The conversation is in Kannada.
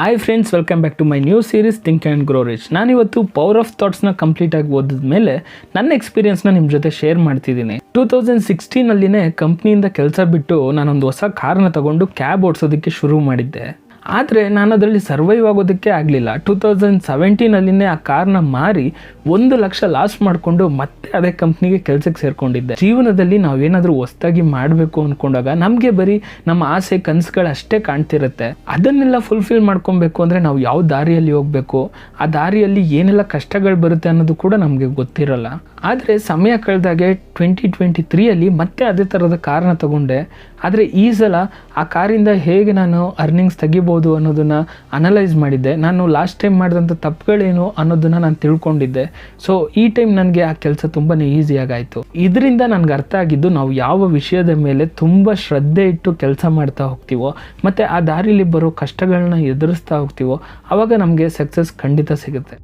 Hi friends, welcome back to my new series think and grow rich. ನಾನಿವತ್ತು ಪವರ್ ಆಫ್ ಥಾಟ್ಸ್ನ ಕಂಪ್ಲೀಟಾಗಿ ಓದಿದ ಮೇಲೆ ನನ್ನ ಎಕ್ಸ್ಪೀರಿಯನ್ಸ್ನ ನಿಮ್ಮ ಜೊತೆ ಶೇರ್ ಮಾಡ್ತಿದ್ದೀನಿ. 2016 ಕಂಪ್ನಿಯಿಂದ ಕೆಲಸ ಬಿಟ್ಟು ನಾನೊಂದು ಹೊಸ ಕಾರ್ನ ತಗೊಂಡು ಕ್ಯಾಬ್ ಓಡಿಸೋದಕ್ಕೆ ಶುರು ಮಾಡಿದ್ದೆ. ಆದರೆ ನಾನು ಅದರಲ್ಲಿ ಸರ್ವೈವ್ ಆಗೋದಕ್ಕೆ ಆಗಲಿಲ್ಲ. 2017 ಆ ಕಾರ್ನ ಮಾರಿ 1 ಲಕ್ಷ ಲಾಸ್ ಮಾಡಿಕೊಂಡು ಮತ್ತೆ ಅದೇ ಕಂಪ್ನಿಗೆ ಕೆಲಸಕ್ಕೆ ಸೇರಿಕೊಂಡಿದ್ದೆ. ಜೀವನದಲ್ಲಿ ನಾವೇನಾದರೂ ಹೊಸದಾಗಿ ಮಾಡಬೇಕು ಅಂದ್ಕೊಂಡಾಗ ನಮಗೆ ಬರೀ ನಮ್ಮ ಆಸೆ ಕನಸುಗಳು ಅಷ್ಟೇ ಕಾಣ್ತಿರುತ್ತೆ. ಅದನ್ನೆಲ್ಲ ಫುಲ್ಫಿಲ್ ಮಾಡ್ಕೊಬೇಕು ಅಂದರೆ ನಾವು ಯಾವ ದಾರಿಯಲ್ಲಿ ಹೋಗಬೇಕು, ಆ ದಾರಿಯಲ್ಲಿ ಏನೆಲ್ಲ ಕಷ್ಟಗಳು ಬರುತ್ತೆ ಅನ್ನೋದು ಕೂಡ ನಮಗೆ ಗೊತ್ತಿರಲ್ಲ. ಆದರೆ ಸಮಯ ಕಳೆದಾಗೆ 2023 ಮತ್ತೆ ಅದೇ ಥರದ ಕಾರ್ನ ತಗೊಂಡೆ. ಆದರೆ ಈ ಸಲ ಆ ಕಾರಿಂದ ಹೇಗೆ ನಾನು ಅರ್ನಿಂಗ್ಸ್ ತೆಗಿಬೋದು ಅನ್ನೋದನ್ನು ಅನಲೈಸ್ ಮಾಡಿದ್ದೆ. ನಾನು ಲಾಸ್ಟ್ ಟೈಮ್ ಮಾಡಿದಂಥ ತಪ್ಪುಗಳೇನು ಅನ್ನೋದನ್ನು ನಾನು ತಿಳ್ಕೊಂಡಿದ್ದೆ. ಸೊ ಈ ಟೈಮ್ ನನಗೆ ಆ ಕೆಲಸ ತುಂಬಾ ಈಸಿಯಾಗಾಯಿತು. ಇದರಿಂದ ನನಗೆ ಅರ್ಥ ಆಗಿದ್ದು, ನಾವು ಯಾವ ವಿಷಯದ ಮೇಲೆ ತುಂಬ ಶ್ರದ್ಧೆ ಇಟ್ಟು ಕೆಲಸ ಮಾಡ್ತಾ ಹೋಗ್ತೀವೋ ಮತ್ತು ಆ ದಾರಿಲಿ ಬರೋ ಕಷ್ಟಗಳನ್ನ ಎದುರಿಸ್ತಾ ಹೋಗ್ತೀವೋ ಆವಾಗ ನಮಗೆ ಸಕ್ಸಸ್ ಖಂಡಿತ ಸಿಗುತ್ತೆ.